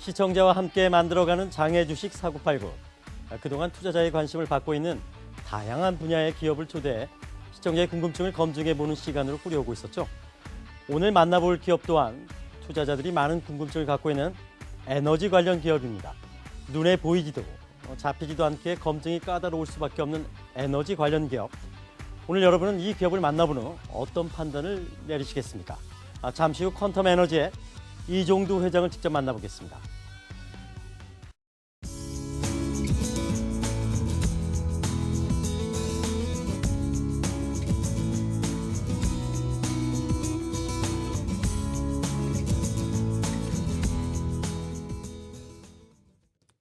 시청자와 함께 만들어가는 장애주식 4989. 그동안 투자자의 관심을 받고 있는 다양한 분야의 기업을 초대해 시청자의 궁금증을 검증해보는 시간으로 꾸려오고 있었죠. 오늘 만나볼 기업 또한 투자자들이 많은 궁금증을 갖고 있는 에너지 관련 기업입니다. 눈에 보이지도 잡히지도 않게 검증이 까다로울 수밖에 없는 에너지 관련 기업. 오늘 여러분은 이 기업을 만나본 후 어떤 판단을 내리시겠습니까? 잠시 후 퀀텀 에너지의 이종두 회장을 직접 만나보겠습니다.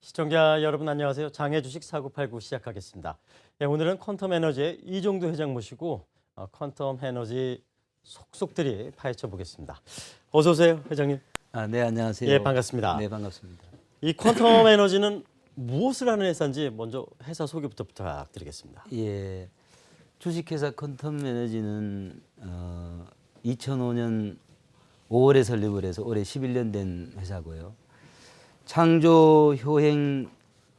시청자 여러분 안녕하세요. 장애주식 4989 시작하겠습니다. 오늘은 퀀텀 에너지의 이종두 회장 모시고 퀀텀 에너지 속속들이 파헤쳐 보겠습니다. 어서 오세요, 회장님. 네, 안녕하세요. 예, 반갑습니다. 네, 반갑습니다. 이 퀀텀 에너지는 무엇을 하는 회사인지 먼저 회사 소개부터 부탁드리겠습니다. 예, 주식회사 퀀텀 에너지는 2005년 5월에 설립을 해서 올해 11년 된 회사고요. 창조 효행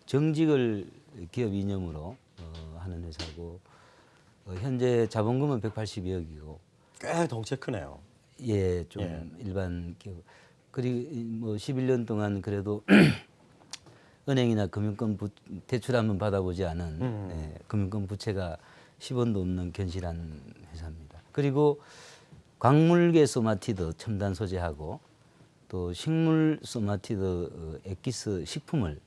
정직을 기업 이념으로 하는 회사고 현재 자본금은 182억이고 꽤 덩치 크네요. 예, 좀 일반 기업 그리고 뭐 11년 동안 그래도 은행이나 금융권 대출 한번 받아보지 않은 금융권 부채가 10원도 없는 견실한 회사입니다. 그리고 광물계 소마티드 첨단 소재하고 또 식물 소마티드 액기스 식품을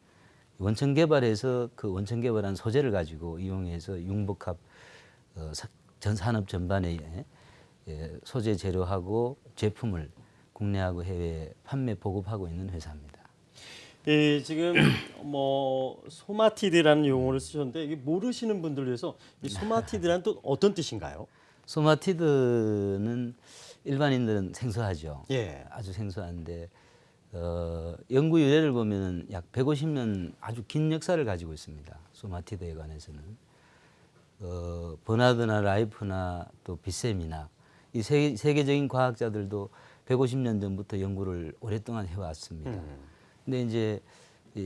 원천 개발해서 그 원천 개발한 소재를 가지고 이용해서 융복합 전 산업 전반에 소재 재료하고 제품을 국내하고 해외에 판매 보급하고 있는 회사입니다. 예, 지금 뭐 소마티드라는 용어를 쓰셨는데 이게 모르시는 분들 위해서 이 소마티드란 또 어떤 뜻인가요? 소마티드는 일반인들은 생소하죠. 예. 아주 생소한데 연구 유래를 보면 약 150년 아주 긴 역사를 가지고 있습니다. 소마티드에 관해서는 버나드나 라이프나 또 빗셈이나 이 세계적인 과학자들도 150년 전부터 연구를 오랫동안 해왔습니다. 근데 이제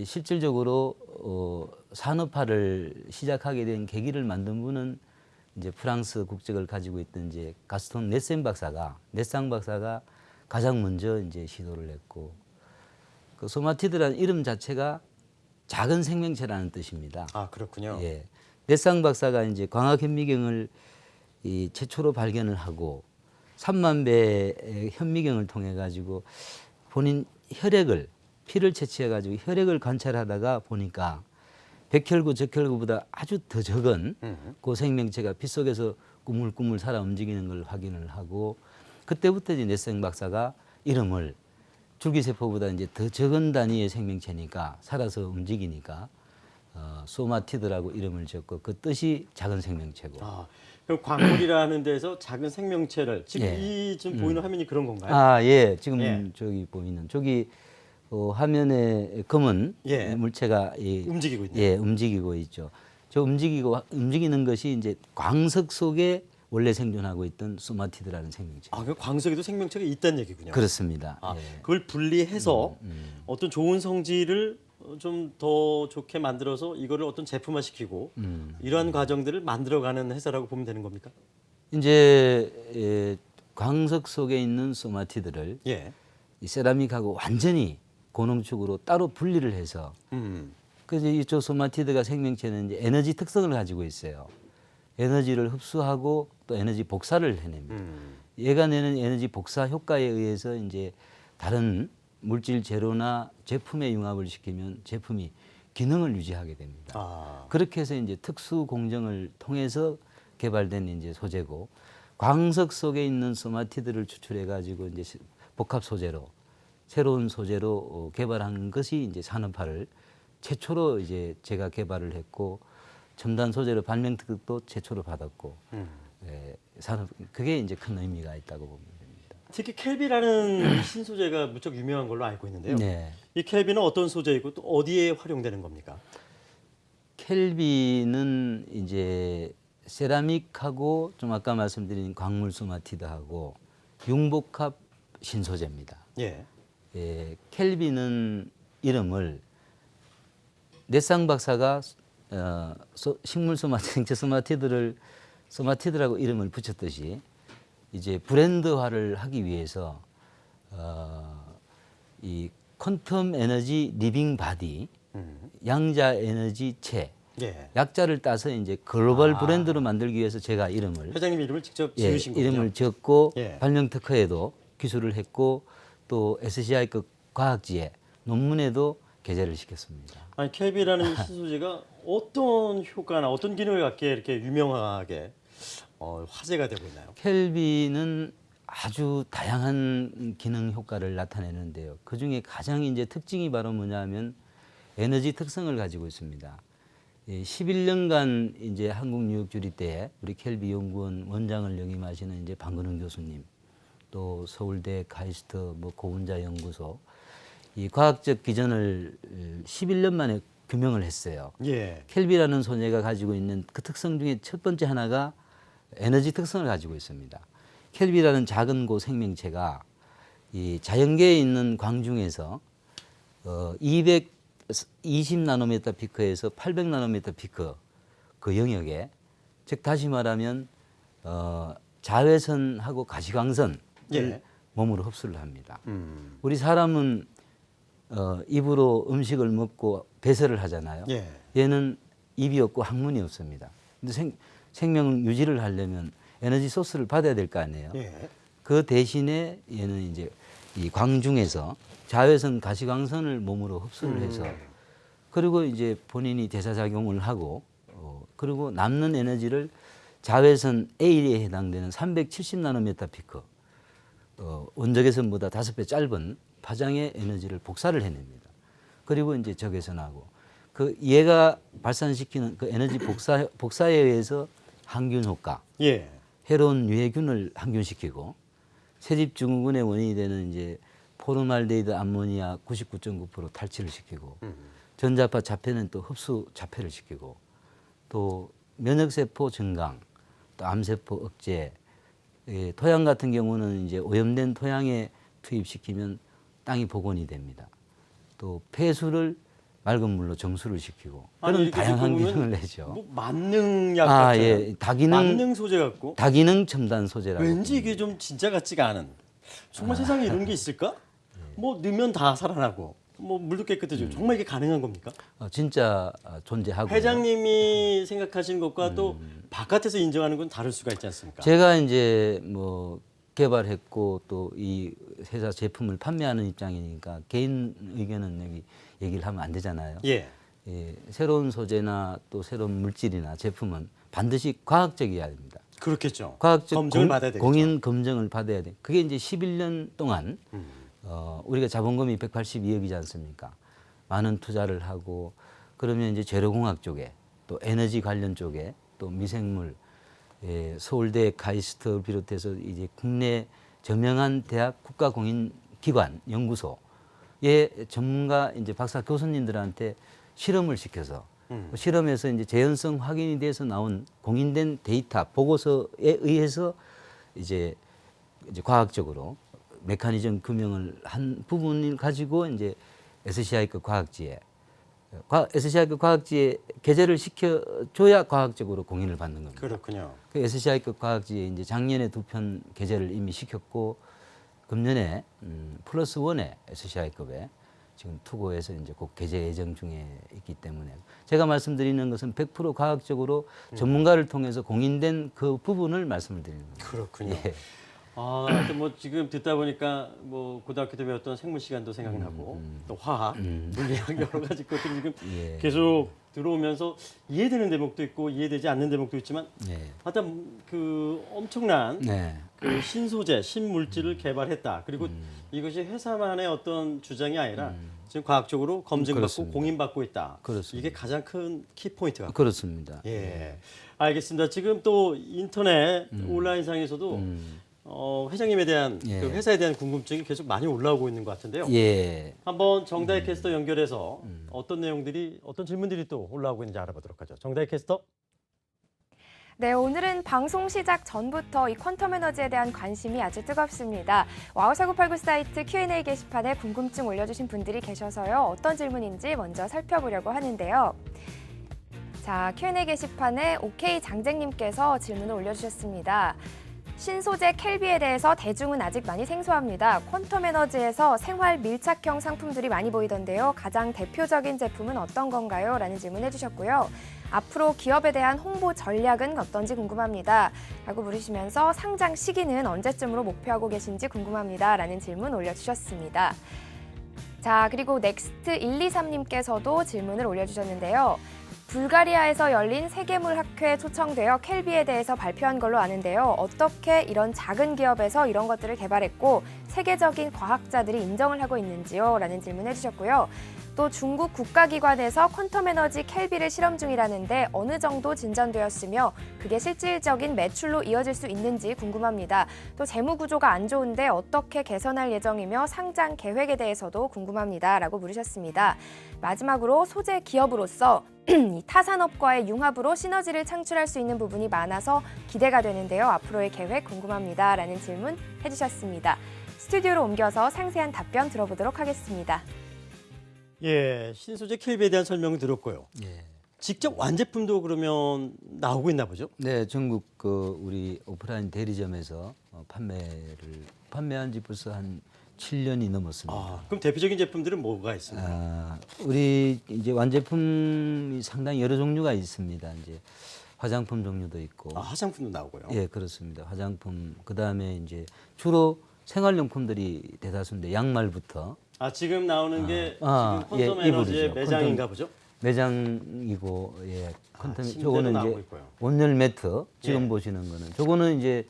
실질적으로 산업화를 시작하게 된 계기를 만든 분은 이제 프랑스 국적을 가지고 있던 이제 가스톤 네상 박사가 가장 먼저 이제 시도를 했고 그 소마티드라는 이름 자체가 작은 생명체라는 뜻입니다. 아, 그렇군요. 예, 네상 박사가 이제 광학 현미경을 최초로 발견을 하고 3만 배의 현미경을 통해 가지고 본인 피를 채취해 가지고 혈액을 관찰하다가 보니까 백혈구, 적혈구보다 아주 더 적은 그 생명체가 피 속에서 꾸물꾸물 살아 움직이는 걸 확인을 하고 그때부터 이제 네생 박사가 이름을 줄기세포보다 이제 더 적은 단위의 생명체니까 살아서 움직이니까 소마티드라고 이름을 지었고 그 뜻이 작은 생명체고. 그럼 광물이라는 데서 작은 생명체를 지금 이 지금 보이는 화면이 그런 건가요? 예, 지금 저기 보이는 저기 화면에 검은 물체가 움직이고 있네요. 예, 움직이고 있죠. 저 움직이는 것이 이제 광석 속에 원래 생존하고 있던 소마티드라는 생명체. 그 광석에도 생명체가 있다는 얘기군요. 그렇습니다. 예. 그걸 분리해서 어떤 좋은 성질을 좀 더 좋게 만들어서 이거를 어떤 제품화 시키고 이러한 과정들을 만들어가는 회사라고 보면 되는 겁니까? 이제 광석 속에 있는 소마티드를 이 세라믹하고 완전히 고농축으로 따로 분리를 해서 그래서 이쪽 소마티드가 생명체는 이제 에너지 특성을 가지고 있어요. 에너지를 흡수하고 또 에너지 복사를 해냅니다. 얘가 내는 에너지 복사 효과에 의해서 이제 다른 물질 재료나 제품에 융합을 시키면 제품이 기능을 유지하게 됩니다. 그렇게 해서 이제 특수 공정을 통해서 개발된 이제 소재고 광석 속에 있는 소마티드를 추출해 가지고 이제 복합 소재로 새로운 소재로 개발한 것이 이제 산업화를 최초로 이제 제가 개발을 했고 첨단 소재로 발명 특허도 최초로 받았고 그게 이제 큰 의미가 있다고 보면 됩니다. 특히 켈비라는 신소재가 무척 유명한 걸로 알고 있는데요. 이 켈비는 어떤 소재이고 또 어디에 활용되는 겁니까? 켈비는 이제 세라믹하고 좀 아까 말씀드린 광물 소마티드하고 융복합 신소재입니다. 켈비는 이름을 넷상 박사가 식물 소마티드, 생체 소마티드라고 이름을 붙였듯이 이제 브랜드화를 하기 위해서 이 퀀텀 에너지 리빙 바디, 양자 에너지 체, 예. 약자를 따서 이제 글로벌 브랜드로 만들기 위해서 제가 이름을 회장님 이름을 직접 지으신 거군요. 이름을 지었고 예. 발명 특허에도 기술을 했고 또 SCI급 과학지에 논문에도 게재를 시켰습니다. 아니 켈비라는 신소재가 어떤 효과나 어떤 기능을 갖기에 이렇게 유명하게 화제가 되고 있나요? 켈빈은 아주 다양한 기능 효과를 나타내는데요. 그 중에 가장 이제 특징이 바로 뭐냐면 에너지 특성을 가지고 있습니다. 11년간 이제 한국 뉴욕 주립대에 우리 켈비 연구원 원장을 역임하시는 이제 방근흥 교수님, 또 서울대 카이스트 고분자 연구소 이 과학적 기전을 11년 만에 규명을 했어요. 예. 켈비라는 소재가 가지고 있는 그 특성 중에 첫 번째 하나가 에너지 특성을 가지고 있습니다. 켈비라는 작은 고 생명체가 이 자연계에 있는 광 중에서 220 나노미터 피크에서 800 나노미터 피크 그 영역에, 즉 다시 말하면 자외선하고 가시광선을 예. 몸으로 흡수를 합니다. 우리 사람은 입으로 음식을 먹고 배설을 하잖아요. 예. 얘는 입이 없고 항문이 없습니다. 근데 생명 유지를 하려면 에너지 소스를 받아야 될 거 아니에요. 예. 그 대신에 얘는 이제 이 광중에서 자외선 가시광선을 몸으로 흡수를 해서 그리고 이제 본인이 대사작용을 하고 그리고 남는 에너지를 자외선 A에 해당되는 370 나노미터 피크 원적외선보다 5배 짧은 파장의 에너지를 복사를 해냅니다. 그리고 이제 적외선하고 그 얘가 발산시키는 그 에너지 복사에 의해서 항균 효과, 예. 해로운 유해균을 항균시키고 세집 증후군의 원인이 되는 이제 포르말데히드 암모니아 99.9% 탈취를 시키고 전자파 자폐는 또 흡수 자폐를 시키고 또 면역세포 증강, 또 암세포 억제, 토양 같은 경우는 이제 오염된 토양에 투입시키면 땅이 복원이 됩니다. 또 폐수를 맑은 물로 정수를 시키고 그런 다양한 기능을 내죠. 뭐 만능약 같은 예. 다기능 만능 소재 같고 다기능 첨단 소재라고. 왠지 이게 좀 진짜 같지가 않은. 정말 세상에 이런 게 있을까? 뭐 넣으면 다 살아나고 뭐 물도 깨끗해지고 정말 이게 가능한 겁니까? 진짜 존재하고. 회장님이 생각하시는 것과 또 바깥에서 인정하는 건 다를 수가 있지 않습니까? 제가 이제 뭐 개발했고 또 이 회사 제품을 판매하는 입장이니까 개인 의견은 여기 얘기를 하면 안 되잖아요. 예. 새로운 소재나 또 새로운 물질이나 제품은 반드시 과학적이어야 됩니다. 그렇겠죠. 과학적 검증을 받아야 되겠죠. 공인 검증을 받아야 돼. 그게 이제 11년 동안 우리가 자본금이 182억이지 않습니까? 많은 투자를 하고 그러면 이제 재료공학 쪽에 또 에너지 관련 쪽에 또 미생물, 서울대 카이스트를 비롯해서 이제 국내 저명한 대학 국가공인기관 연구소의 전문가 이제 박사 교수님들한테 실험을 시켜서 실험에서 이제 재현성 확인이 돼서 나온 공인된 데이터 보고서에 의해서 이제 과학적으로 메커니즘 규명을 한 부분을 가지고 이제 SCI급 과학지에 SCI급 과학지에 게재를 시켜줘야 과학적으로 공인을 받는 겁니다. 그렇군요. 그 SCI급 과학지에 이제 작년에 2편 게재를 이미 시켰고 금년에 플러스 원의 SCI급에 지금 투고해서 이제 곧 게재 예정 중에 있기 때문에 제가 말씀드리는 것은 100% 과학적으로 전문가를 통해서 공인된 그 부분을 말씀을 드리는 겁니다. 그렇군요. 예. 하여튼 뭐 지금 듣다 보니까 뭐 고등학교 때 배웠던 생물 시간도 생각나고 또 화학, 물리학 여러 가지 것들이 지금 예. 계속 들어오면서 이해되는 대목도 있고 이해되지 않는 대목도 있지만 네. 하여튼 그 엄청난 네. 그 신소재, 신물질을 개발했다. 그리고 이것이 회사만의 어떤 주장이 아니라 지금 과학적으로 검증받고 그렇습니다. 공인받고 있다. 그렇습니다. 이게 가장 큰 키포인트가. 그렇습니다. 예, 알겠습니다. 지금 또 인터넷 온라인상에서도 회장님에 대한 예. 그 회사에 대한 궁금증이 계속 많이 올라오고 있는 것 같은데요. 예. 한번 정다희 캐스터 연결해서 어떤 내용들이 어떤 질문들이 또 올라오고 있는지 알아보도록 하죠. 정다희 캐스터. 네, 오늘은 방송 시작 전부터 이 퀀텀 에너지에 대한 관심이 아주 뜨겁습니다. 와우4989 사이트 Q&A 게시판에 궁금증 올려주신 분들이 계셔서요. 어떤 질문인지 먼저 살펴보려고 하는데요. 자, Q&A 게시판에 OK 장쟁님께서 질문을 올려주셨습니다. 신소재 켈비에 대해서 대중은 아직 많이 생소합니다. 퀀텀 에너지에서 생활 밀착형 상품들이 많이 보이던데요. 가장 대표적인 제품은 어떤 건가요? 라는 질문 해주셨고요. 앞으로 기업에 대한 홍보 전략은 어떤지 궁금합니다. 라고 물으시면서 상장 시기는 언제쯤으로 목표하고 계신지 궁금합니다. 라는 질문 올려주셨습니다. 자, 그리고 넥스트123님께서도 질문을 올려주셨는데요. 불가리아에서 열린 세계물학회에 초청되어 켈비에 대해서 발표한 걸로 아는데요. 어떻게 이런 작은 기업에서 이런 것들을 개발했고 세계적인 과학자들이 인정을 하고 있는지요? 라는 질문 해주셨고요. 또 중국 국가기관에서 퀀텀 에너지 켈비를 실험 중이라는데 어느 정도 진전되었으며 그게 실질적인 매출로 이어질 수 있는지 궁금합니다. 또 재무 구조가 안 좋은데 어떻게 개선할 예정이며 상장 계획에 대해서도 궁금합니다. 라고 물으셨습니다. 마지막으로 소재 기업으로서 이 타산업과의 융합으로 시너지를 창출할 수 있는 부분이 많아서 기대가 되는데요. 앞으로의 계획 궁금합니다. 라는 질문 해주셨습니다. 스튜디오로 옮겨서 상세한 답변 들어보도록 하겠습니다. 예, 신소재 켈비에 대한 설명을 들었고요. 예. 직접 완제품도 그러면 나오고 있나 보죠? 네, 전국 우리 오프라인 대리점에서 판매한 지 벌써 한 7년이 넘었습니다. 아, 그럼 대표적인 제품들은 뭐가 있습니까? 우리 이제 완제품이 상당히 여러 종류가 있습니다. 이제 화장품 종류도 있고. 아, 화장품도 나오고요. 예, 그렇습니다. 화장품, 그다음에 이제 주로 생활용품들이 대다수인데 양말부터. 아, 지금 나오는 게 지금 예, 퀀텀 에너지의 이불이죠. 매장인가 보죠? 매장이고, 예, 침대도 저거는 나오고 이제 있고요. 온열 매트 지금 예. 보시는 거는 저거는 이제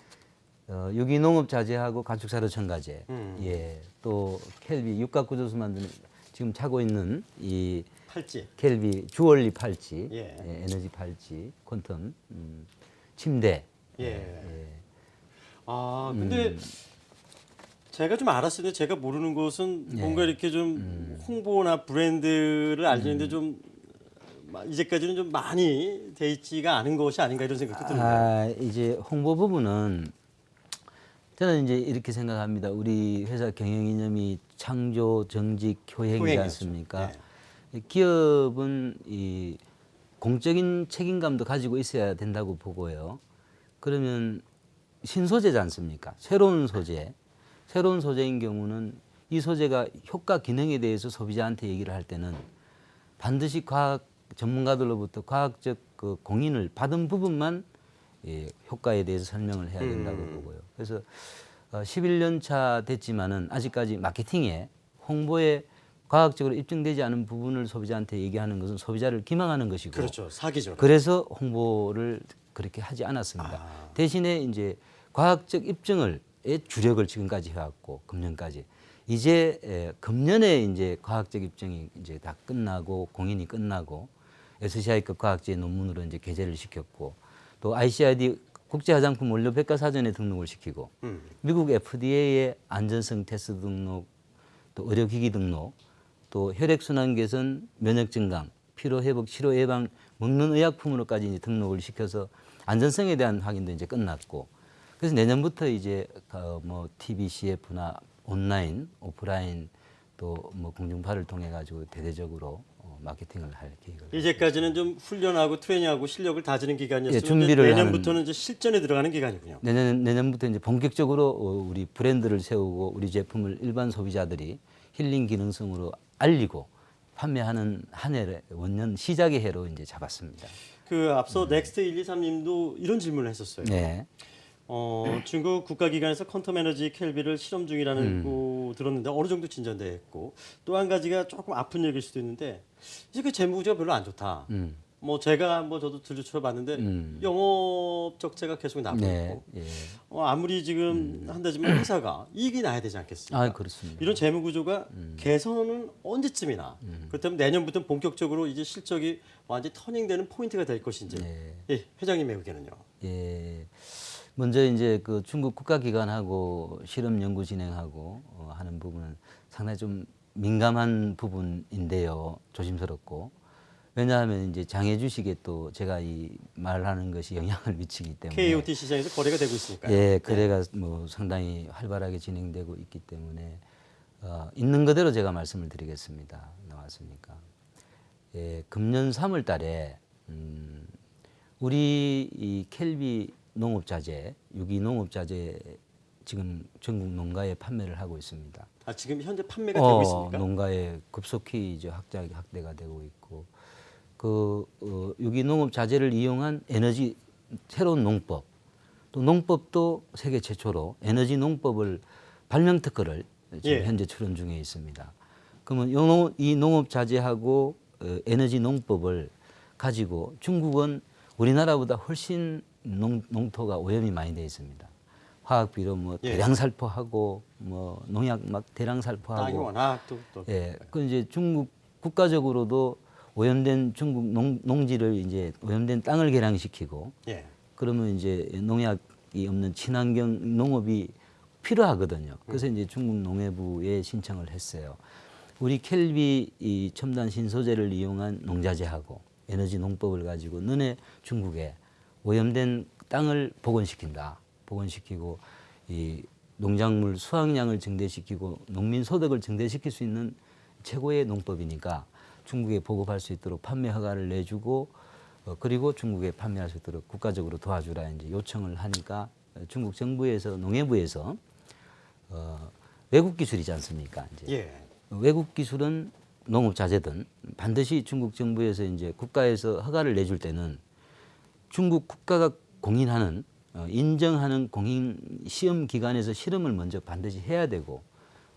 유기농업 자재하고 가축사료 첨가제, 예, 또 켈비 육각구조수 만드는 지금 차고 있는 이 팔찌. 켈비 주얼리 팔찌, 예. 예, 에너지 팔찌, 퀀텀 침대. 예. 아, 근데 제가 좀 알았는데 제가 모르는 것은 예. 뭔가 이렇게 좀 홍보나 브랜드를 알리는데 좀 이제까지는 좀 많이 돼 있지가 않은 것이 아닌가 이런 생각도 드는데요. 이제 홍보 부분은 저는 이제 이렇게 생각합니다. 우리 회사 경영 이념이 창조, 정직, 효행이지 효행이었죠. 않습니까? 예. 기업은 이 공적인 책임감도 가지고 있어야 된다고 보고요. 그러면 신소재지 않습니까? 새로운 소재인 경우는 이 소재가 효과 기능에 대해서 소비자한테 얘기를 할 때는 반드시 과학 전문가들로부터 과학적 그 공인을 받은 부분만 효과에 대해서 설명을 해야 된다고 보고요. 그래서 11년 차 됐지만은 아직까지 마케팅에 홍보에 과학적으로 입증되지 않은 부분을 소비자한테 얘기하는 것은 소비자를 기망하는 것이고, 그렇죠. 사기죠. 그래서 홍보를 그렇게 하지 않았습니다. 대신에 이제 과학적 입증을 주력을 지금까지 해왔고 금년까지 이제 금년에 이제 과학적 입증이 이제 다 끝나고 공인이 끝나고 SCI급 과학제 논문으로 이제 게재를 시켰고 또 ICID 국제 화장품 원료 백과사전에 등록을 시키고 미국 FDA의 안전성 테스트 등록 또 의료기기 등록 또 혈액순환 개선 면역 증강 피로 회복 치료 예방 먹는 의약품으로까지 이제 등록을 시켜서 안전성에 대한 확인도 이제 끝났고 그래서 내년부터 이제 뭐 TV, CF나 온라인, 오프라인 또 뭐 공중파를 통해 가지고 대대적으로 마케팅을 할 계획을. 이제까지는 좀 훈련하고 트레이닝하고 실력을 다지는 기간이었으면 예, 준비를 내년부터는 이제 실전에 들어가는 기간이군요. 내년부터 이제 본격적으로 우리 브랜드를 세우고 우리 제품을 일반 소비자들이 힐링 기능성으로 알리고 판매하는 한 해를 원년 시작의 해로 이제 잡았습니다. 그 앞서 넥스트 123님도 이런 질문을 했었어요. 네. 중국 국가기관에서 퀀텀 에너지 켈비를 실험 중이라는 거 들었는데 어느 정도 진전됐고 또 한 가지가 조금 아픈 얘기일 수도 있는데 이제 그 재무구조가 별로 안 좋다. 뭐 제가 뭐 저도 들춰봤는데 영업 적자가 계속 나고 네. 있고 예. 아무리 지금 한다지만 회사가 이익이 나야 되지 않겠습니까? 아, 그렇습니다. 이런 재무구조가 개선은 언제쯤이나 그렇다면 내년부터 본격적으로 이제 실적이 완전히 터닝되는 포인트가 될 것인지 네. 예, 회장님의 의견은요? 예. 먼저 이제 그 중국 국가기관하고 실험 연구 진행하고 하는 부분은 상당히 좀 민감한 부분인데요. 조심스럽고. 왜냐하면 이제 장애 주식에 또 제가 이 말하는 것이 영향을 미치기 때문에 KOT 시장에서 거래가 되고 있으니까요. 예, 거래가 뭐 상당히 활발하게 진행되고 있기 때문에 있는 그대로 제가 말씀을 드리겠습니다. 나왔으니까. 예, 금년 3월 달에 우리 이 켈비 농업자재, 유기농업자재 지금 전국 농가에 판매를 하고 있습니다. 아, 지금 현재 판매가 되고 있습니까? 농가에 급속히 이제 확대가 되고 있고 그 유기농업 자재를 이용한 에너지 새로운 농법 또 농법도 세계 최초로 에너지 농법을 발명 특허를 지금 예. 현재 출원 중에 있습니다. 그러면 이 농업 자재하고 에너지 농법을 가지고 중국은 우리나라보다 훨씬 농토가 오염이 많이 되어 있습니다. 화학비료 뭐 예. 대량 살포하고 뭐 농약 막 대량 땅이 살포하고 워낙 또 예, 그 이제 중국 국가적으로도 오염된 중국 농지를 이제 오염된 땅을 개량시키고 예. 그러면 이제 농약이 없는 친환경 농업이 필요하거든요. 그래서 이제 중국 농해부에 신청을 했어요. 우리 켈비 이 첨단 신소재를 이용한 농자재하고 에너지 농법을 가지고 너네 중국에 오염된 땅을 복원시킨다. 복원시키고 이 농작물 수확량을 증대시키고 농민 소득을 증대시킬 수 있는 최고의 농법이니까 중국에 보급할 수 있도록 판매 허가를 내주고 그리고 중국에 판매할 수 있도록 국가적으로 도와주라 이제 요청을 하니까 중국 정부에서 농해부에서 외국 기술이지 않습니까? 이제 예. 외국 기술은 농업 자재든 반드시 중국 정부에서 이제 국가에서 허가를 내줄 때는 중국 국가가 공인하는 인정하는 공인 시험 기관에서 실험을 먼저 반드시 해야 되고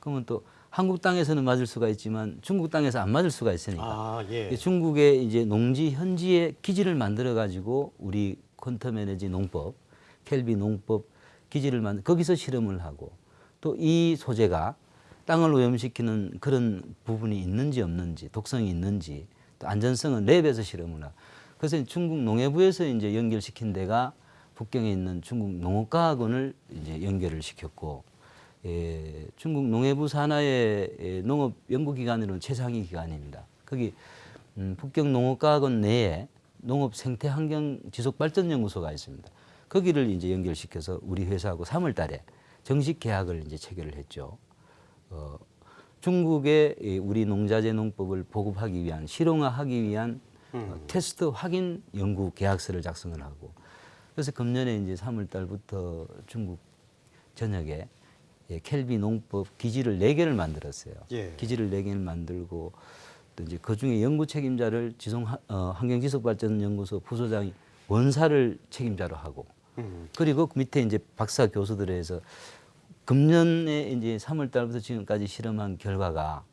그러면 또 한국 땅에서는 맞을 수가 있지만 중국 땅에서 안 맞을 수가 있으니까 아, 예. 중국의 이제 농지 현지의 기지를 만들어 가지고 우리 퀀텀 에너지 농법, 켈비 농법 기지를 만들 거기서 실험을 하고 또 이 소재가 땅을 오염시키는 그런 부분이 있는지 없는지 독성이 있는지 또 안전성은 랩에서 실험을 하고 그래서 중국 농해부에서 이제 연결시킨 데가 북경에 있는 중국 농업과학원을 이제 연결을 시켰고 중국 농해부 산하의 농업 연구기관으로는 최상위 기관입니다. 거기 북경 농업과학원 내에 농업 생태 환경 지속 발전 연구소가 있습니다. 거기를 이제 연결시켜서 우리 회사하고 3월 달에 정식 계약을 이제 체결을 했죠. 중국에 우리 농자재 농법을 보급하기 위한 실용화하기 위한 테스트 확인 연구 계약서를 작성을 하고 그래서 금년에 이제 3월 달부터 중국 전역에 켈비 농법 기지를 4개를 만들었어요. 예. 기지를 4개를 만들고 또 이제 그 중에 연구 책임자를 환경지속발전연구소 부소장이 원사를 책임자로 하고 그리고 그 밑에 이제 박사 교수들에 해서 금년에 이제 3월 달부터 지금까지 실험한 결과가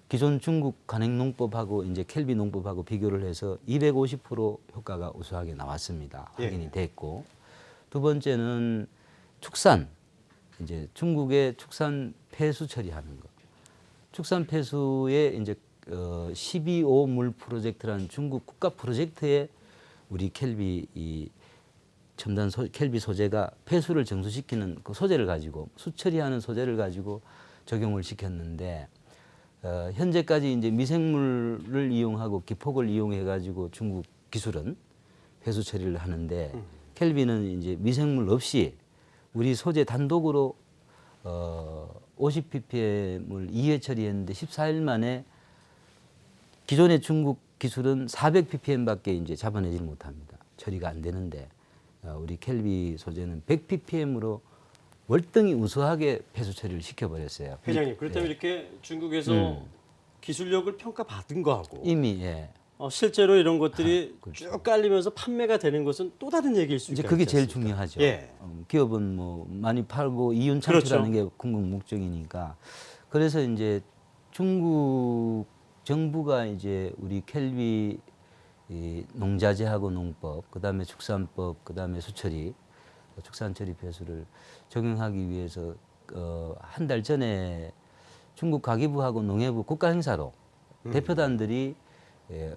기존 중국 간행농법하고 이제 켈비 농법하고 비교를 해서 250% 효과가 우수하게 나왔습니다. 확인이 됐고 두 번째는 축산 이제 중국의 축산 폐수 처리하는 것. 축산 폐수에 이제 12호 물 프로젝트라는 중국 국가 프로젝트에 우리 켈비 이 첨단 켈비 소재가 폐수를 정수시키는 그 소재를 가지고 수처리하는 소재를 가지고 적용을 시켰는데 현재까지 이제 미생물을 이용하고 기폭을 이용해 가지고 중국 기술은 폐수 처리를 하는데 켈비는 이제 미생물 없이 우리 소재 단독으로 50ppm을 2회 처리했는데 14일 만에 기존의 중국 기술은 400ppm밖에 이제 잡아내지 못합니다. 처리가 안 되는데 우리 켈비 소재는 100ppm으로 월등히 우수하게 폐수 처리를 시켜버렸어요. 회장님, 그렇다면 이렇게 중국에서 기술력을 평가받은 거하고 이미 예. 실제로 이런 것들이 그렇죠. 쭉 깔리면서 판매가 되는 것은 또 다른 얘기일 수 이제 있겠죠. 그게 제일 중요하죠. 예. 기업은 뭐 많이 팔고 이윤 창출하는 그렇죠. 게 궁극 목적이니까. 그래서 이제 중국 정부가 이제 우리 켈비 이 농자재하고 농법, 그다음에 축산법, 그다음에 수처리, 축산처리 폐수를 적용하기 위해서 한 달 전에 중국 과기부하고 농해부 국가 행사로 대표단들이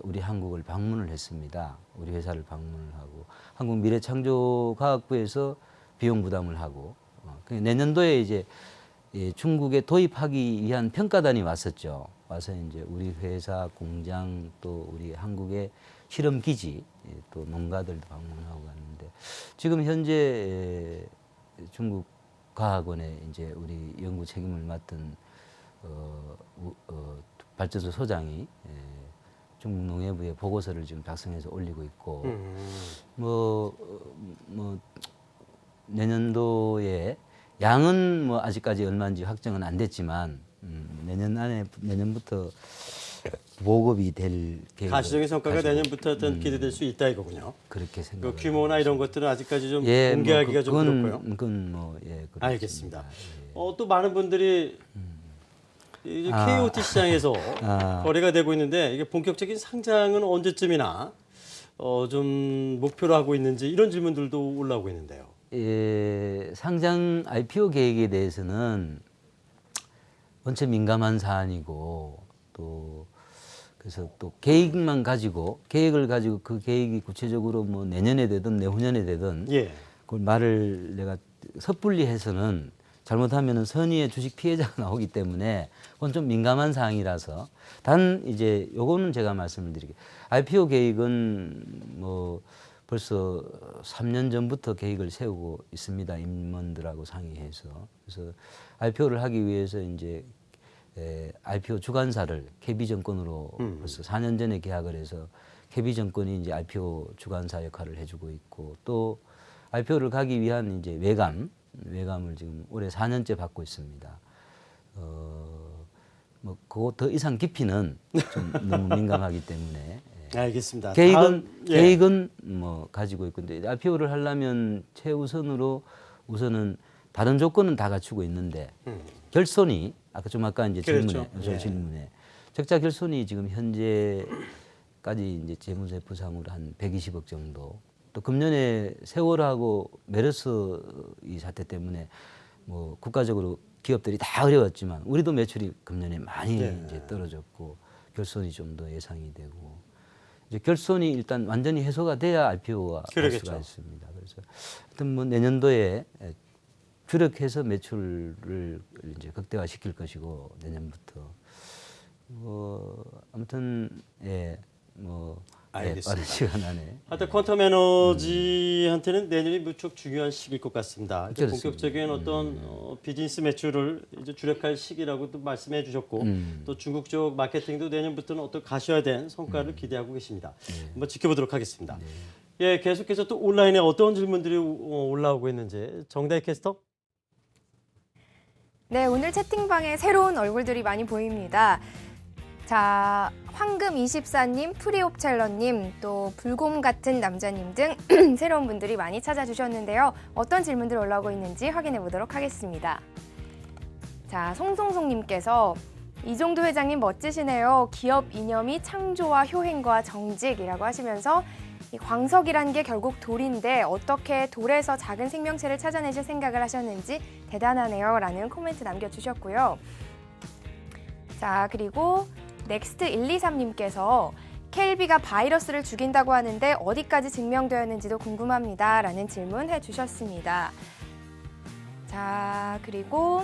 우리 한국을 방문을 했습니다. 우리 회사를 방문을 하고 한국미래창조과학부에서 비용 부담을 하고 내년도에 이제 중국에 도입하기 위한 평가단이 왔었죠. 와서 이제 우리 회사, 공장 또 우리 한국의 실험 기지, 또 농가들도 방문하고 갔는데 지금 현재 중국 과학원에 이제 우리 연구 책임을 맡은 발전소 소장이 중국 농해부에 보고서를 지금 작성해서 올리고 있고 뭐 내년도에 양은 뭐 아직까지 얼마인지 확정은 안 됐지만 내년부터 보급이 될 계획. 가시적인 성과가 내년부터 어떤 기대될 수 있다 이거군요. 그렇게 생각. 그 규모나 이런 것들은 아직까지 좀 예, 공개하기가 좀 그렇고요. 그건 뭐 예. 알겠습니다. 예. 또 많은 분들이 이제 KOT 시장에서 거래가 되고 있는데 이게 본격적인 상장은 언제쯤이나 좀 목표로 하고 있는지 이런 질문들도 올라오고 있는데요. 예, 상장 IPO 계획에 대해서는 원체 민감한 사안이고 또 그래서 또 계획을 가지고 그 계획이 구체적으로 뭐 내년에 되든 내후년에 되든 예. 그걸 말을 내가 섣불리 해서는 잘못하면은 선의의 주식 피해자가 나오기 때문에 그건 좀 민감한 사항이라서 단 이제 요거는 제가 말씀을 드릴게요. IPO 계획은 뭐 벌써 3년 전부터 계획을 세우고 있습니다. 임원들하고 상의해서. 그래서 IPO를 하기 위해서 이제 IPO 주관사를 KB증권으로 벌써 4년 전에 계약을 해서 KB증권이 이제 IPO 주관사 역할을 해주고 있고 또 IPO를 가기 위한 이제 외감을 지금 올해 4년째 받고 있습니다. 뭐 그거 더 이상 깊이는 좀 너무 민감하기 때문에. 알겠습니다. 계획은 뭐 가지고 있고 근데 IPO를 하려면 최우선으로 우선은 다른 조건은 다 갖추고 있는데 결손이 아까 이제 그렇죠. 질문에 적자 결손이 지금 현재까지 이제 재무세 부상으로 한 120억 정도. 또 금년에 세월하고 메르스 이 사태 때문에 뭐 국가적으로 기업들이 다 어려웠지만 우리도 매출이 금년에 많이 이제 떨어졌고 결손이 좀 더 예상이 되고 이제 결손이 일단 완전히 해소가 돼야 IPO가 할 수가 있습니다. 그래서 하여튼 뭐 내년도에 주력해서 매출을 이제 극대화시킬 것이고 내년부터 아무튼 알겠습니다. 빠른 시간 안에. 하여튼 퀀텀 에너지한테는 내년이 무척 중요한 시기일 것 같습니다. 이제 본격적인 어떤 비즈니스 매출을 이제 주력할 시기라고도 말씀해 주셨고 또 중국 쪽 마케팅도 내년부터는 어떤 가셔야 된 성과를 기대하고 계십니다. 한번 지켜보도록 하겠습니다. 예, 계속해서 또 온라인에 어떤 질문들이 올라오고 있는지 정다희 캐스터. 네, 오늘 채팅방에 새로운 얼굴들이 많이 보입니다. 자, 황금24님, 프리옵첼러님, 또 불곰 같은 남자님 등 새로운 분들이 많이 찾아주셨는데요. 어떤 질문들이 올라오고 있는지 확인해 보도록 하겠습니다. 자, 송송송님께서 이종도 회장님 멋지시네요. 기업 이념이 창조와 효행과 정직이라고 하시면서 이 광석이란 게 결국 돌인데 어떻게 돌에서 작은 생명체를 찾아내실 생각을 하셨는지 대단하네요. 라는 코멘트 남겨주셨고요. 자, 그리고 넥스트123님께서 KLB가 바이러스를 죽인다고 하는데 어디까지 증명되었는지도 궁금합니다. 라는 질문 해주셨습니다. 자, 그리고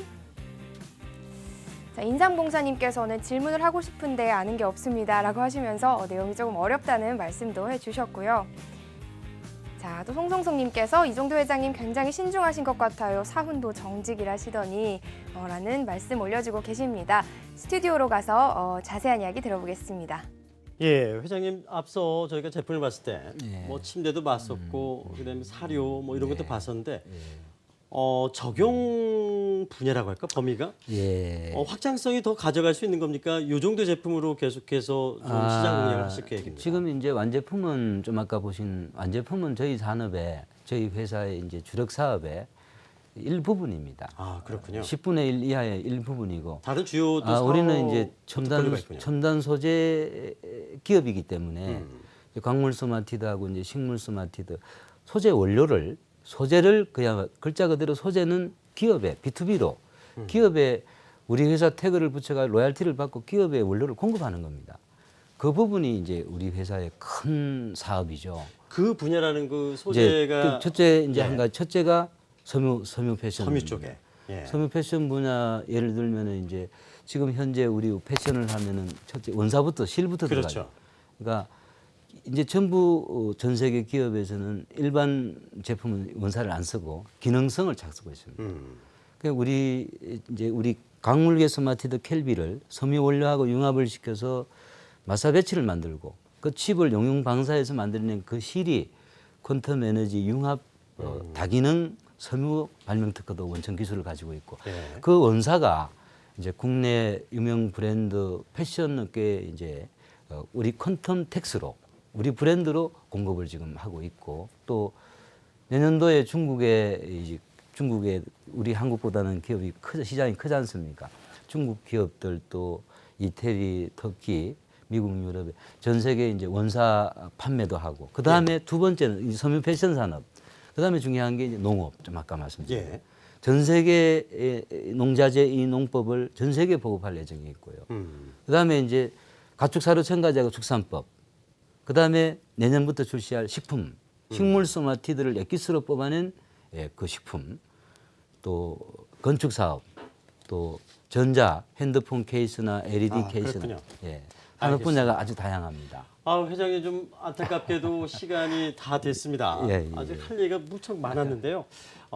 인상봉사님께서는 질문을 하고 싶은데 아는 게 없습니다. 라고 하시면서 내용이 조금 어렵다는 말씀도 해주셨고요. 자, 또 송송송님께서 이종도 회장님 굉장히 신중하신 것 같아요. 사훈도 정직이라시더니 라는 말씀 올려주고 계십니다. 스튜디오로 가서 자세한 이야기 들어보겠습니다. 예, 회장님 앞서 저희가 제품을 봤을 때 뭐 침대도 봤었고 그다음에 사료 뭐 이런 것도 봤었는데 적용 분야라고 할까 범위가 확장성이 더 가져갈 수 있는 겁니까? 이 정도 제품으로 계속해서 좀 시장 공략을 하실 계획입니다. 지금 이제 완제품은 좀 아까 보신 완제품은 저희 산업에 저희 회사의 이제 주력 사업의 일부분입니다. 아, 그렇군요. 10분의 1 이하의 일부분이고 다른 주요 우리는 이제 첨단 소재 기업이기 때문에 광물 소마티드하고 이제 식물 소마티드 소재 원료를 소재를 그냥 글자 그대로 소재는 기업에 B2B로 기업에 우리 회사 태그를 붙여가 로얄티를 받고 기업에 원료를 공급하는 겁니다. 그 부분이 이제 우리 회사의 큰 사업이죠. 그 분야라는 그 소재가 첫째 이제 한 가지 첫째가 섬유 패션. 섬유 쪽에. 예. 섬유 패션 분야 예를 들면은 이제 지금 현재 우리 패션을 하면은 첫째 원사부터 실부터 그렇죠. 들어가요. 그러니까 이제 전부 전 세계 기업에서는 일반 제품은 원사를 안 쓰고 기능성을 착수하고 있습니다. 그러니까 우리 광물계 스마티드 켈비를 섬유 원료하고 융합을 시켜서 마사 배치를 만들고 그 칩을 용융 방사해서 만들어낸 그 실이 퀀텀 에너지 융합 다기능 섬유 발명 특허도 원천 기술을 가지고 있고 예. 그 원사가 이제 국내 유명 브랜드 패션 업계에 이제 우리 퀀텀 텍스로 우리 브랜드로 공급을 지금 하고 있고 또 내년도에 중국에 우리 한국보다는 기업이 시장이 크지 않습니까? 중국 기업들도 이태리, 터키, 미국, 유럽에 전 세계 이제 원사 판매도 하고 그 다음에 두 번째는 이 섬유 패션 산업. 그 다음에 중요한 게 이제 농업 좀 아까 말씀드린 예. 전 세계 농자재 이 농법을 전 세계에 보급할 예정이 있고요. 그 다음에 이제 가축사료 첨가제하고 축산법. 그 다음에 내년부터 출시할 식품, 식물 소마티드를 액기스로 뽑아낸 그 식품, 또 건축 사업, 또 전자, 핸드폰 케이스나 LED 케이스나 그렇군요. 산업 분야가 아주 다양합니다. 회장님 좀 안타깝게도 시간이 다 됐습니다. 예. 아직 할 얘기가 무척 많았는데요.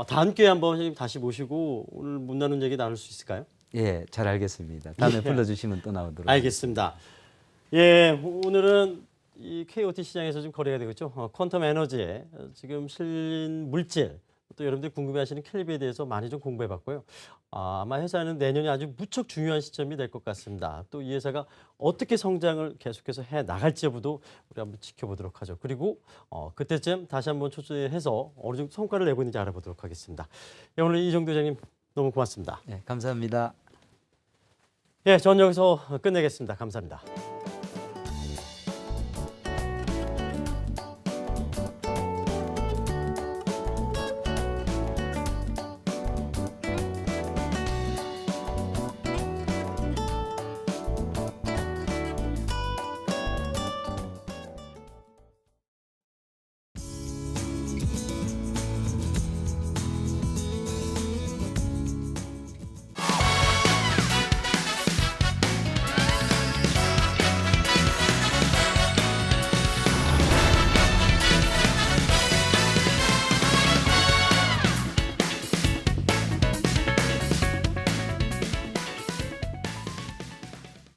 다음 기회에 한번 선생님 다시 모시고 오늘 못 나눈 얘기 나눌 수 있을까요? 예, 잘 알겠습니다. 다음에 예. 불러주시면 또 나오도록 알겠습니다. 예, 오늘은 이 KOT 시장에서 좀 거래가 되고 있죠. 퀀텀 에너지에 지금 실린 물질, 또 여러분들이 궁금해하시는 켈비에 대해서 많이 좀 공부해봤고요. 아마 회사는 내년이 아주 무척 중요한 시점이 될 것 같습니다. 또 이 회사가 어떻게 성장을 계속해서 해 나갈지 여부도 우리 한번 지켜보도록 하죠. 그리고 그때쯤 다시 한번 초대해서 어느 정도 성과를 내고 있는지 알아보도록 하겠습니다. 예, 오늘 이정도 회장님 너무 고맙습니다. 감사합니다. 예, 전 여기서 끝내겠습니다. 감사합니다.